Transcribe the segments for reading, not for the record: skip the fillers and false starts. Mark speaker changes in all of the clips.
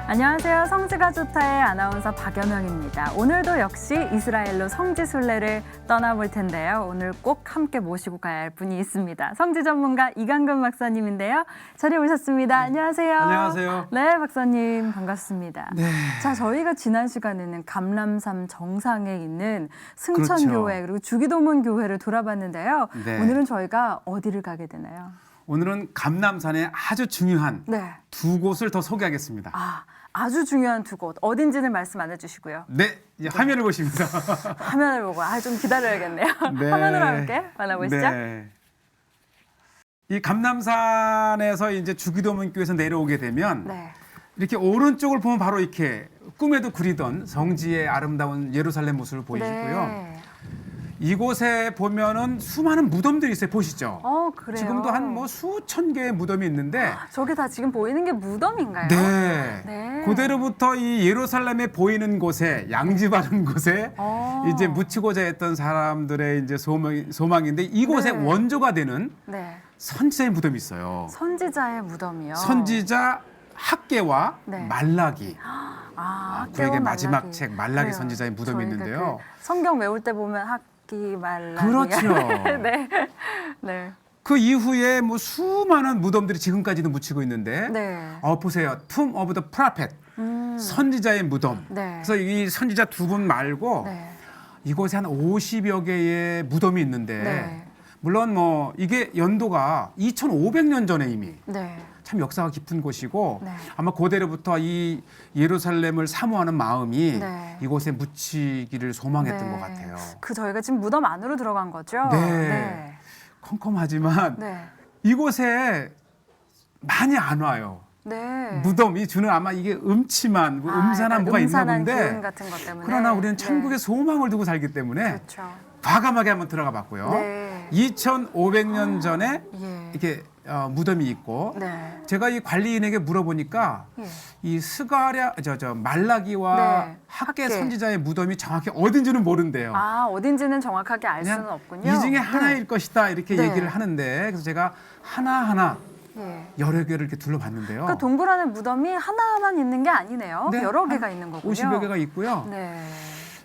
Speaker 1: 안녕하세요. 성지가 좋다의 아나운서 박연영입니다. 오늘도 역시 이스라엘로 성지 순례를 떠나볼 텐데요. 오늘 꼭 함께 모시고 가야 할 분이 있습니다. 성지 전문가 이강근 박사님인데요. 자리에 오셨습니다. 안녕하세요.
Speaker 2: 안녕하세요.
Speaker 1: 네, 박사님 반갑습니다.
Speaker 2: 네.
Speaker 1: 자, 저희가 지난 시간에는 감람산 정상에 있는 승천교회
Speaker 2: 그렇죠.
Speaker 1: 그리고 주기도문 교회를 돌아봤는데요.
Speaker 2: 네.
Speaker 1: 오늘은 저희가 어디를 가게 되나요?
Speaker 2: 오늘은 감람산에 아주 중요한
Speaker 1: 네.
Speaker 2: 두 곳을 더 소개하겠습니다.
Speaker 1: 아주 중요한 두 곳. 어딘지는 말씀 안 해주시고요.
Speaker 2: 네, 이제 화면을 보시면서
Speaker 1: 화면을 보고 좀 기다려야겠네요.
Speaker 2: 네.
Speaker 1: 화면으로 함께 만나보시죠.
Speaker 2: 네. 이 감람산에서 이제 주기도문교에서 내려오게 되면
Speaker 1: 네.
Speaker 2: 이렇게 오른쪽을 보면 바로 이렇게 꿈에도 그리던 성지의 아름다운 예루살렘 모습을 보이시고요.
Speaker 1: 네.
Speaker 2: 이곳에 보면은 수많은 무덤들이 있어요. 보시죠.
Speaker 1: 그래요.
Speaker 2: 지금도 한 뭐 수천 개의 무덤이 있는데
Speaker 1: 저게 다 지금 보이는 게 무덤인가요?
Speaker 2: 네.
Speaker 1: 네.
Speaker 2: 고대로부터 이 예루살렘에 보이는 곳에 양지 바른 곳에 이제 묻히고자 했던 사람들의 이제 소망인데 이곳의
Speaker 1: 네.
Speaker 2: 원조가 되는
Speaker 1: 네.
Speaker 2: 선지자의 무덤이 있어요.
Speaker 1: 선지자의 무덤이요.
Speaker 2: 선지자 학개와
Speaker 1: 네.
Speaker 2: 말라기. 그에게
Speaker 1: 학개와
Speaker 2: 마지막
Speaker 1: 말라기.
Speaker 2: 책 말라기
Speaker 1: 그래요.
Speaker 2: 선지자의 무덤이
Speaker 1: 저희가
Speaker 2: 있는데요.
Speaker 1: 그 성경 외울 때 보면 학기 말라기.
Speaker 2: 그렇죠.
Speaker 1: 네. 네.
Speaker 2: 그 이후에 뭐 수많은 무덤들이 지금까지도 묻히고 있는데
Speaker 1: 네.
Speaker 2: 보세요. Tomb of the Prophet. 선지자의 무덤.
Speaker 1: 네.
Speaker 2: 그래서 이 선지자 두 분 말고
Speaker 1: 네.
Speaker 2: 이곳에 한 50여 개의 무덤이 있는데
Speaker 1: 네.
Speaker 2: 물론 뭐 이게 연도가 2500년 전에 이미
Speaker 1: 네.
Speaker 2: 참 역사가 깊은 곳이고
Speaker 1: 네.
Speaker 2: 아마 고대로부터 이 예루살렘을 사모하는 마음이
Speaker 1: 네.
Speaker 2: 이곳에 묻히기를 소망했던
Speaker 1: 네.
Speaker 2: 것 같아요.
Speaker 1: 저희가 지금 무덤 안으로 들어간 거죠?
Speaker 2: 네. 컴컴하지만
Speaker 1: 네.
Speaker 2: 이곳에 많이 안 와요.
Speaker 1: 네.
Speaker 2: 무덤이 주는 아마 이게 음침한 뭐 음산한 뭐가 있나
Speaker 1: 음산한
Speaker 2: 본데
Speaker 1: 기운 같은 것 때문에.
Speaker 2: 그러나 우리는
Speaker 1: 네.
Speaker 2: 천국의 소망을 두고 살기 때문에
Speaker 1: 그렇죠.
Speaker 2: 과감하게 한번 들어가 봤고요.
Speaker 1: 네.
Speaker 2: 2500년 전에
Speaker 1: 예.
Speaker 2: 이렇게 무덤이 있고
Speaker 1: 네.
Speaker 2: 제가 이 관리인에게 물어보니까
Speaker 1: 예.
Speaker 2: 이 스가랴 말라기와
Speaker 1: 네.
Speaker 2: 학개
Speaker 1: 학개.
Speaker 2: 선지자의 무덤이 정확히 어딘지는 모른대요.
Speaker 1: 어딘지는 정확하게 알
Speaker 2: 그냥
Speaker 1: 수는 없군요.
Speaker 2: 이 중에 하나일 것이다 이렇게
Speaker 1: 네.
Speaker 2: 얘기를 하는데 그래서 제가 하나하나
Speaker 1: 예.
Speaker 2: 여러 개를 이렇게 둘러봤는데요.
Speaker 1: 그러니까 동굴 안에 무덤이 하나만 있는 게 아니네요.
Speaker 2: 네,
Speaker 1: 여러
Speaker 2: 한
Speaker 1: 개가 있는 거군요.
Speaker 2: 50여 개가 있고요.
Speaker 1: 네.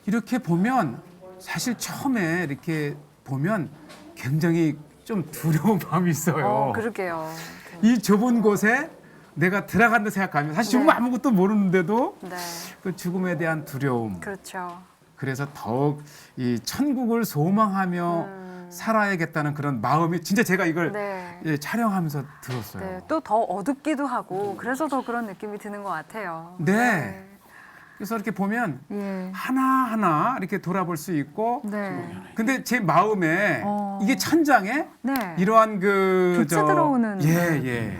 Speaker 2: 이렇게 보면 사실 처음에 이렇게 보면 굉장히 좀 두려운 마음이 있어요.
Speaker 1: 그러게요.
Speaker 2: 이 좁은 곳에 내가 들어간다 생각하면 사실 지금
Speaker 1: 네.
Speaker 2: 아무것도 모르는데도
Speaker 1: 네.
Speaker 2: 그 죽음에 대한 두려움.
Speaker 1: 그렇죠.
Speaker 2: 그래서 더욱 이 천국을 소망하며 살아야겠다는 그런 마음이 진짜 제가 이걸
Speaker 1: 네.
Speaker 2: 예, 촬영하면서 들었어요.
Speaker 1: 네. 또 더 어둡기도 하고 그래서 더 그런 느낌이 드는 것 같아요.
Speaker 2: 네. 그래서 이렇게 보면
Speaker 1: 예.
Speaker 2: 하나하나 이렇게 돌아볼 수 있고
Speaker 1: 네.
Speaker 2: 근데 제 마음에
Speaker 1: 어.
Speaker 2: 이게 천장에
Speaker 1: 네.
Speaker 2: 이러한 그
Speaker 1: 빛이 들어오는.
Speaker 2: 예.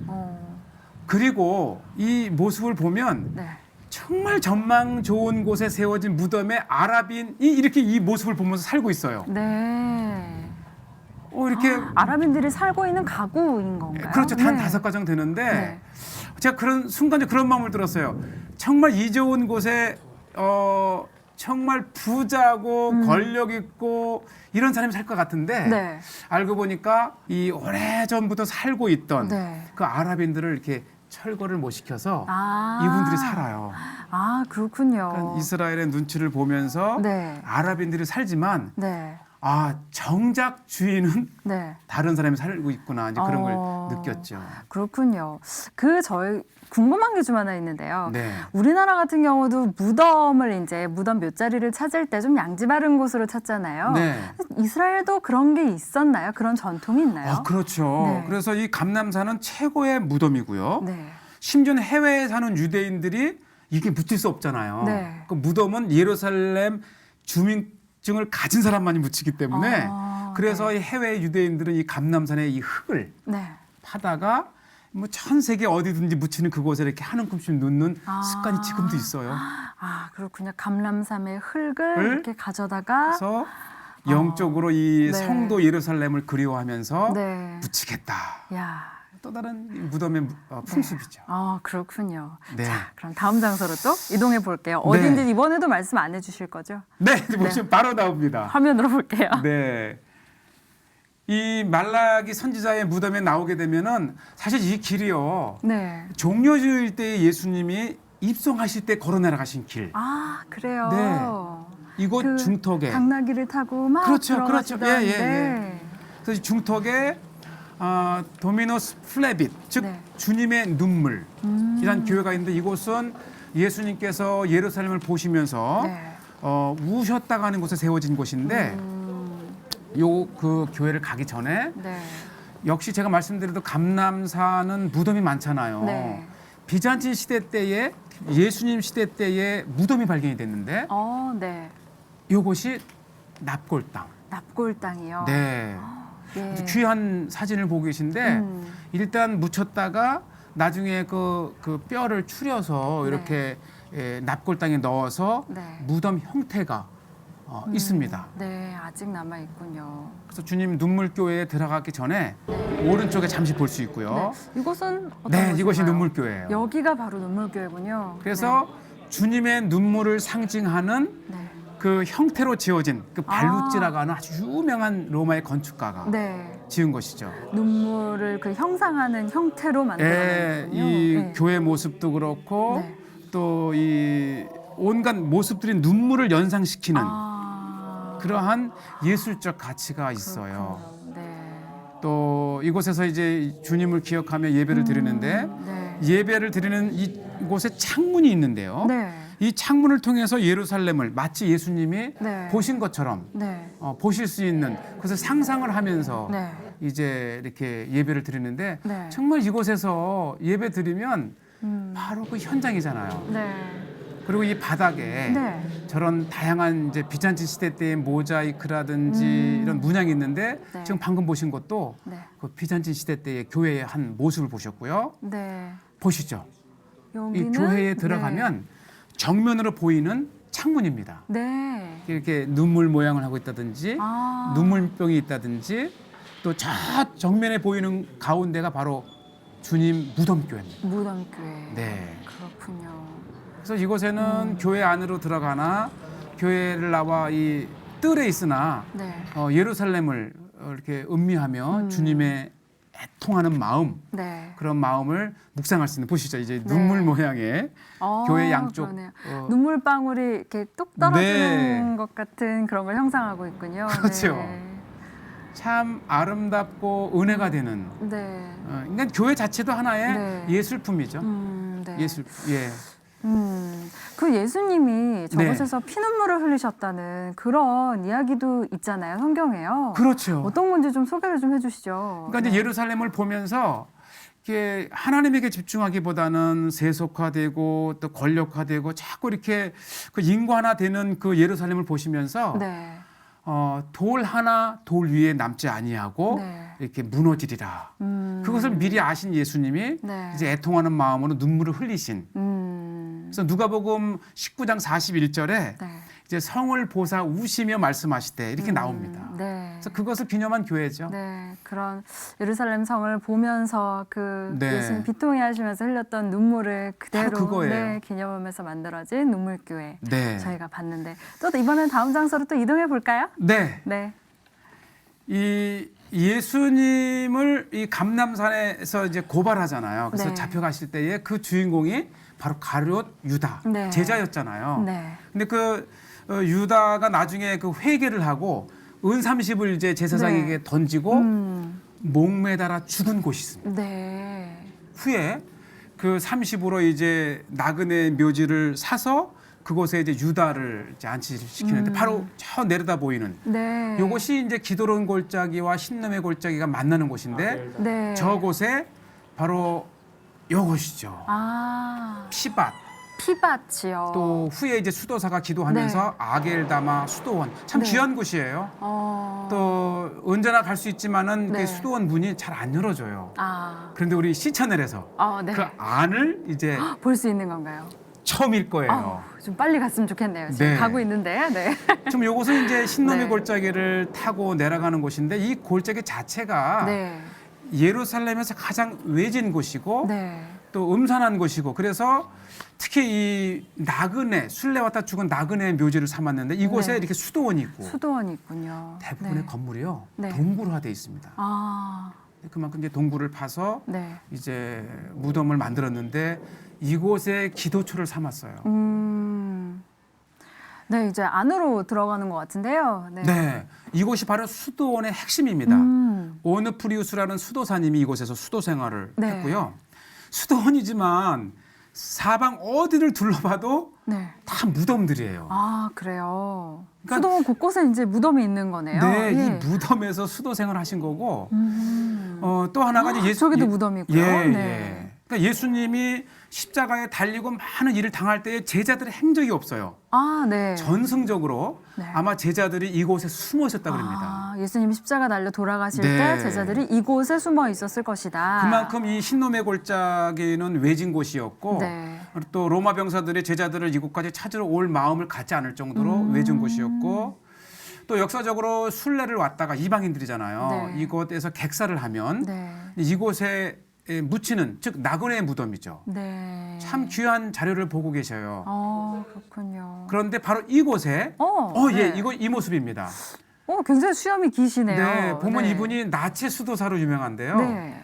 Speaker 1: 어.
Speaker 2: 그리고 이 모습을 보면
Speaker 1: 네.
Speaker 2: 정말 전망 좋은 곳에 세워진 무덤에 아랍인이 이렇게 이 모습을 보면서 살고 있어요.
Speaker 1: 네.
Speaker 2: 이렇게
Speaker 1: 아랍인들이 살고 있는 가구인 건가요?
Speaker 2: 그렇죠. 단
Speaker 1: 네.
Speaker 2: 5가정 되는데
Speaker 1: 네.
Speaker 2: 제가 그런 순간에 그런 마음을 들었어요. 정말 이 좋은 곳에 정말 부자고 권력 있고 이런 사람이 살 것 같은데
Speaker 1: 네.
Speaker 2: 알고 보니까 이 오래전부터 살고 있던
Speaker 1: 네.
Speaker 2: 그 아랍인들을 이렇게 철거를 못 시켜서
Speaker 1: 아.
Speaker 2: 이분들이 살아요.
Speaker 1: 그렇군요.
Speaker 2: 그러니까 이스라엘의 눈치를 보면서
Speaker 1: 네.
Speaker 2: 아랍인들이 살지만
Speaker 1: 네.
Speaker 2: 정작 주인은
Speaker 1: 네.
Speaker 2: 다른 사람이 살고 있구나 이제 그런
Speaker 1: 어.
Speaker 2: 걸 느꼈죠.
Speaker 1: 그렇군요. 저희 궁금한 게 좀 하나 있는데요.
Speaker 2: 네.
Speaker 1: 우리나라 같은 경우도 무덤 묘자리를 찾을 때 좀 양지 바른 곳으로 찾잖아요.
Speaker 2: 네.
Speaker 1: 이스라엘도 그런 게 있었나요? 그런 전통이 있나요?
Speaker 2: 그렇죠.
Speaker 1: 네.
Speaker 2: 그래서 이 감람산은 최고의 무덤이고요.
Speaker 1: 네.
Speaker 2: 심지어 해외에 사는 유대인들이 이게 묻힐 수 없잖아요.
Speaker 1: 네.
Speaker 2: 그 무덤은 예루살렘 주민증을 가진 사람만이 묻히기 때문에 그래서 이 해외 유대인들은 이 감람산의 이 흙을
Speaker 1: 네.
Speaker 2: 파다가 뭐 전 세계 어디든지 묻히는 그곳에 이렇게 한 움큼씩 넣는 습관이 지금도 있어요.
Speaker 1: 그렇군요. 감람산의 흙을 이렇게 가져다가
Speaker 2: 그래서 영적으로 이
Speaker 1: 네.
Speaker 2: 성도 예루살렘을 그리워하면서
Speaker 1: 네.
Speaker 2: 묻히겠다.
Speaker 1: 야.
Speaker 2: 또 다른 무덤의 풍습이죠.
Speaker 1: 그렇군요.
Speaker 2: 네.
Speaker 1: 자, 그럼 다음 장소로 또 이동해 볼게요. 어딘지
Speaker 2: 네.
Speaker 1: 이번에도 말씀 안 해주실 거죠?
Speaker 2: 네, 보시면 바로 나옵니다.
Speaker 1: 화면으로 볼게요.
Speaker 2: 네. 이 말라기 선지자의 무덤에 나오게 되면은 사실 이 길이요.
Speaker 1: 네.
Speaker 2: 종려주일 때 예수님이 입성하실 때 걸어 내려가신 길.
Speaker 1: 아, 그래요.
Speaker 2: 네. 이곳
Speaker 1: 그
Speaker 2: 중턱에.
Speaker 1: 당나귀를 타고 막
Speaker 2: 그렇죠,
Speaker 1: 들어가시던
Speaker 2: 그렇죠. 예, 예,
Speaker 1: 네.
Speaker 2: 그래서 이 중턱에 도미노스 플레빗, 즉
Speaker 1: 네.
Speaker 2: 주님의 눈물이란 교회가 있는데 이곳은 예수님께서 예루살렘을 보시면서
Speaker 1: 네.
Speaker 2: 우셨다가 하는 곳에 세워진 곳인데 요 그 교회를 가기 전에
Speaker 1: 네.
Speaker 2: 역시 제가 말씀드려도 감람산은 무덤이 많잖아요.
Speaker 1: 네.
Speaker 2: 비잔틴 시대 때에 예수님 시대 때에 무덤이 발견이 됐는데
Speaker 1: 네.
Speaker 2: 이곳이 납골 땅.
Speaker 1: 납골 땅이요.
Speaker 2: 네.
Speaker 1: 예.
Speaker 2: 아주 귀한 사진을 보고 계신데 일단 묻혔다가 나중에 그 뼈를 추려서 이렇게 납골 땅에 넣어서
Speaker 1: 네.
Speaker 2: 무덤 형태가 있습니다.
Speaker 1: 네, 아직 남아 있군요.
Speaker 2: 그래서 주님 눈물교회에 들어가기 전에 오른쪽에 잠시 볼 수 있고요.
Speaker 1: 네. 이곳은 어떤
Speaker 2: 네,
Speaker 1: 곳인가요?
Speaker 2: 이것이 눈물교회예요.
Speaker 1: 여기가 바로 눈물교회군요.
Speaker 2: 그래서 주님의 눈물을 상징하는
Speaker 1: 네.
Speaker 2: 그 형태로 지어진 그 발루찌라고 하는 아주 유명한 로마의 건축가가
Speaker 1: 네.
Speaker 2: 지은 것이죠.
Speaker 1: 눈물을 그 형상하는 형태로 만들어놨군요.
Speaker 2: 이 교회 모습도 그렇고
Speaker 1: 네.
Speaker 2: 또 이 온갖 모습들이 눈물을 연상시키는 그러한 예술적 가치가 있어요.
Speaker 1: 그렇군요. 네.
Speaker 2: 또 이곳에서 이제 주님을 기억하며 예배를 드리는데
Speaker 1: 네.
Speaker 2: 예배를 드리는 이곳에 창문이 있는데요.
Speaker 1: 네.
Speaker 2: 이 창문을 통해서 예루살렘을 마치 예수님이
Speaker 1: 네.
Speaker 2: 보신 것처럼
Speaker 1: 네.
Speaker 2: 보실 수 있는 그래서 상상을 하면서
Speaker 1: 네.
Speaker 2: 이제 이렇게 예배를 드리는데
Speaker 1: 네.
Speaker 2: 정말 이곳에서 예배 드리면 바로 그 현장이잖아요.
Speaker 1: 네.
Speaker 2: 그리고 이 바닥에
Speaker 1: 네.
Speaker 2: 저런 다양한 이제 비잔틴 시대 때의 모자이크라든지 이런 문양이 있는데
Speaker 1: 네.
Speaker 2: 지금 방금 보신 것도
Speaker 1: 네.
Speaker 2: 그 비잔틴 시대 때의 교회의 한 모습을 보셨고요.
Speaker 1: 네.
Speaker 2: 보시죠. 이
Speaker 1: 여기는
Speaker 2: 교회에 들어가면 정면으로 보이는 창문입니다.
Speaker 1: 네.
Speaker 2: 이렇게 눈물 모양을 하고 있다든지 눈물병이 있다든지 또 저 정면에 보이는 가운데가 바로 주님 무덤교회입니다.
Speaker 1: 무덤교회.
Speaker 2: 네.
Speaker 1: 그렇군요.
Speaker 2: 그래서 이곳에는 교회 안으로 들어가나 교회를 나와 이 뜰에 있으나
Speaker 1: 네.
Speaker 2: 예루살렘을 이렇게 음미하며 주님의 애통하는 마음
Speaker 1: 네.
Speaker 2: 그런 마음을 묵상할 수 있는 보시죠. 이제 눈물 모양의 교회 양쪽
Speaker 1: 그러네요. 눈물방울이 이렇게 뚝 떨어지는 것 같은 그런 걸 형상하고 있군요.
Speaker 2: 그렇죠.
Speaker 1: 네.
Speaker 2: 참 아름답고 은혜가 되는
Speaker 1: 네.
Speaker 2: 그러니까 교회 자체도 하나의
Speaker 1: 네.
Speaker 2: 예술품이죠.
Speaker 1: 네.
Speaker 2: 예술 예.
Speaker 1: 그 예수님이 저곳에서 피눈물을 흘리셨다는 그런 이야기도 있잖아요. 성경에요.
Speaker 2: 그렇죠.
Speaker 1: 어떤 건지 좀 소개를 좀 해주시죠.
Speaker 2: 그러니까 이제 예루살렘을 보면서 이렇게 하나님에게 집중하기보다는 세속화되고 또 권력화되고 자꾸 이렇게 그 인간화되는 그 예루살렘을 보시면서
Speaker 1: 네.
Speaker 2: 돌 하나 돌 위에 남지 아니하고
Speaker 1: 네.
Speaker 2: 이렇게 무너지리라. 그것을 미리 아신 예수님이
Speaker 1: 네.
Speaker 2: 이제 애통하는 마음으로 눈물을 흘리신. 그래서 누가복음 19장 41절에
Speaker 1: 네.
Speaker 2: 이제 성을 보사 우시며 말씀하시되 이렇게 나옵니다.
Speaker 1: 네.
Speaker 2: 그래서 그것을 기념한 교회죠.
Speaker 1: 네, 그런 예루살렘 성을 보면서 그
Speaker 2: 네.
Speaker 1: 예수님 비통해 하시면서 흘렸던 눈물을 그대로
Speaker 2: 바로 그거예요.
Speaker 1: 네, 기념하면서 만들어진 눈물교회
Speaker 2: 네.
Speaker 1: 저희가 봤는데 또 이번엔 다음 장소로 또 이동해 볼까요?
Speaker 2: 네.
Speaker 1: 네,
Speaker 2: 이 예수님을 이 감람산에서 이제 고발하잖아요. 그래서
Speaker 1: 네.
Speaker 2: 잡혀가실 때에 그 주인공이 바로 가룟 유다
Speaker 1: 네.
Speaker 2: 제자였잖아요.
Speaker 1: 네,
Speaker 2: 근데 그 유다가 나중에 그 회개를 하고 은 30을 이제 제사장에게
Speaker 1: 네.
Speaker 2: 던지고 목매달아 죽은 곳이 있습니다.
Speaker 1: 네,
Speaker 2: 후에 그 30으로 이제 나그네 묘지를 사서 그곳에 이제 유다를 이제 안치시키는데 바로 저 내려다 보이는
Speaker 1: 네,
Speaker 2: 이것이 이제 기도론 골짜기와 신놈의 골짜기가 만나는 곳인데
Speaker 1: 네,
Speaker 2: 저곳에 바로 이것이죠. 피밭.
Speaker 1: 피밭이요.
Speaker 2: 또 후에 이제 수도사가 기도하면서
Speaker 1: 네.
Speaker 2: 아겔다마 수도원 참
Speaker 1: 네.
Speaker 2: 귀한 곳이에요. 또 언제나 갈 수 있지만은
Speaker 1: 네.
Speaker 2: 그 수도원 문이 잘 안 열어줘요.
Speaker 1: 그런데
Speaker 2: 그런데 우리 시천을에서
Speaker 1: 네.
Speaker 2: 그 안을 이제
Speaker 1: 볼 수 있는 건가요?
Speaker 2: 처음일 거예요.
Speaker 1: 좀 빨리 갔으면 좋겠네요. 지금
Speaker 2: 네.
Speaker 1: 가고 있는데. 네.
Speaker 2: 지금 이곳은 이제 신놈의
Speaker 1: 네.
Speaker 2: 골짜기를 타고 내려가는 곳인데 이 골짜기 자체가
Speaker 1: 네.
Speaker 2: 예루살렘에서 가장 외진 곳이고
Speaker 1: 네.
Speaker 2: 또 음산한 곳이고 그래서 특히 이 나그네 순례 왔다 죽은 나그네 묘지를 삼았는데 이곳에
Speaker 1: 네.
Speaker 2: 이렇게 수도원이 있고
Speaker 1: 수도원이 있군요.
Speaker 2: 대부분의
Speaker 1: 네.
Speaker 2: 건물이요
Speaker 1: 네.
Speaker 2: 동굴화돼 있습니다. 그만큼 이제 동굴을 파서
Speaker 1: 네.
Speaker 2: 이제 무덤을 만들었는데 이곳에 기도처를 삼았어요.
Speaker 1: 네, 이제 안으로 들어가는 것 같은데요. 네.
Speaker 2: 네, 이곳이 바로 수도원의 핵심입니다. 오누프리우스라는 수도사님이 이곳에서 수도 생활을
Speaker 1: 네.
Speaker 2: 했고요. 수도원이지만 사방 어디를 둘러봐도
Speaker 1: 네.
Speaker 2: 다 무덤들이에요.
Speaker 1: 아, 그래요.
Speaker 2: 그러니까-
Speaker 1: 수도원 곳곳에 이제 무덤이 있는 거네요.
Speaker 2: 네,
Speaker 1: 예.
Speaker 2: 이 무덤에서 수도 생활을 하신 거고 또 하나가 이제
Speaker 1: 저기도 무덤이고요.
Speaker 2: 예,
Speaker 1: 네.
Speaker 2: 예. 그러니까 예수님이 십자가에 달리고 많은 일을 당할 때에 제자들의 행적이 없어요.
Speaker 1: 아, 네.
Speaker 2: 전승적으로
Speaker 1: 네.
Speaker 2: 아마 제자들이 이곳에 숨어 있었다 그럽니다.
Speaker 1: 아, 예수님이 십자가 달려 돌아가실
Speaker 2: 네.
Speaker 1: 때 제자들이 이곳에 숨어 있었을 것이다.
Speaker 2: 그만큼 이 흰놈의 골짜기는 외진 곳이었고
Speaker 1: 네.
Speaker 2: 또 로마 병사들이 제자들을 이곳까지 찾으러 올 마음을 갖지 않을 정도로 외진 곳이었고 또 역사적으로 순례를 왔다가 이방인들이잖아요.
Speaker 1: 네.
Speaker 2: 이곳에서 객사를 하면
Speaker 1: 네.
Speaker 2: 이곳에 묻히는 즉 나그네의 무덤이죠.
Speaker 1: 네.
Speaker 2: 참 귀한 자료를 보고 계셔요.
Speaker 1: 그렇군요.
Speaker 2: 그런데 바로 이곳에
Speaker 1: 네.
Speaker 2: 예, 이 모습입니다.
Speaker 1: 굉장히 수염이 기시네요.
Speaker 2: 네, 보면
Speaker 1: 네.
Speaker 2: 이분이 나체 수도사로 유명한데요.
Speaker 1: 네.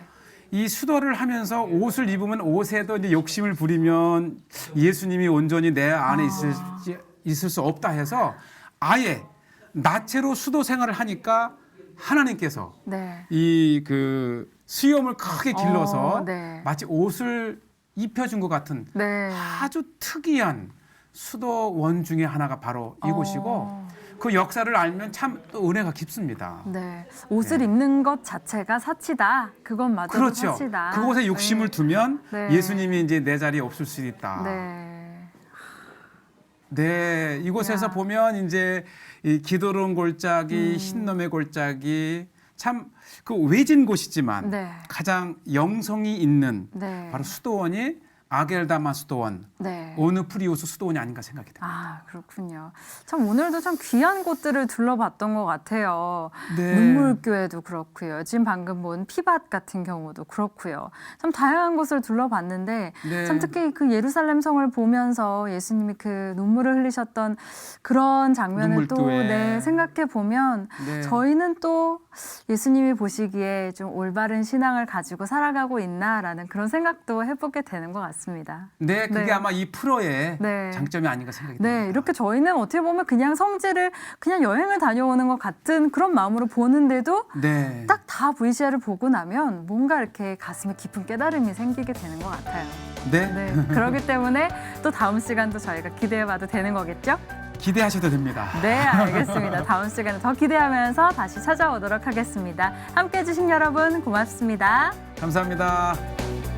Speaker 2: 이 수도를 하면서 옷을 입으면 옷에도 이제 욕심을 부리면 예수님이 온전히 내 안에 있을 수 없다 해서 아예 나체로 수도 생활을 하니까 하나님께서
Speaker 1: 네.
Speaker 2: 이 그 수염을 크게 길러서
Speaker 1: 네.
Speaker 2: 마치 옷을 입혀준 것 같은
Speaker 1: 네.
Speaker 2: 아주 특이한 수도원 중에 하나가 바로 이곳이고 그 역사를 알면 참 또 은혜가 깊습니다.
Speaker 1: 네. 옷을 입는 것 자체가 사치다. 그것마저도
Speaker 2: 그렇죠.
Speaker 1: 사치다.
Speaker 2: 그곳에 욕심을 두면
Speaker 1: 네.
Speaker 2: 예수님이 이제 내 자리에 없을 수 있다.
Speaker 1: 네.
Speaker 2: 네, 이곳에서
Speaker 1: 야.
Speaker 2: 보면 이제 이 기도로운 골짜기, 흰놈의 골짜기 참 그 외진 곳이지만
Speaker 1: 네.
Speaker 2: 가장 영성이 있는
Speaker 1: 네.
Speaker 2: 바로 수도원이 아겔다마 수도원,
Speaker 1: 네.
Speaker 2: 오누프리우스 수도원이 아닌가 생각이 듭니다.
Speaker 1: 아, 그렇군요. 참 오늘도 참 귀한 곳들을 둘러봤던 것 같아요.
Speaker 2: 네.
Speaker 1: 눈물교회도 그렇고요. 지금 방금 본 피밭 같은 경우도 그렇고요. 참 다양한 곳을 둘러봤는데
Speaker 2: 네.
Speaker 1: 참 특히 그 예루살렘 성을 보면서 예수님이 그 눈물을 흘리셨던 그런 장면을 또
Speaker 2: 눈물교회.
Speaker 1: 생각해 보면
Speaker 2: 네.
Speaker 1: 저희는 또 예수님이 보시기에 좀 올바른 신앙을 가지고 살아가고 있나라는 그런 생각도 해보게 되는 것 같습니다.
Speaker 2: 네, 그게
Speaker 1: 네.
Speaker 2: 아마 이 프로의
Speaker 1: 네.
Speaker 2: 장점이 아닌가 생각이 듭니다.
Speaker 1: 네, 이렇게 저희는 어떻게 보면 그냥 성지를 그냥 여행을 다녀오는 것 같은 그런 마음으로 보는데도
Speaker 2: 네.
Speaker 1: 딱 다 VCR을 보고 나면 뭔가 이렇게 가슴에 깊은 깨달음이 생기게 되는 것 같아요.
Speaker 2: 네.
Speaker 1: 네, 그렇기 때문에 또 다음 시간도 저희가 기대해봐도 되는 거겠죠?
Speaker 2: 기대하셔도 됩니다.
Speaker 1: 네, 알겠습니다. 다음 시간에 더 기대하면서 다시 찾아오도록 하겠습니다. 함께해 주신 여러분 고맙습니다.
Speaker 2: 감사합니다.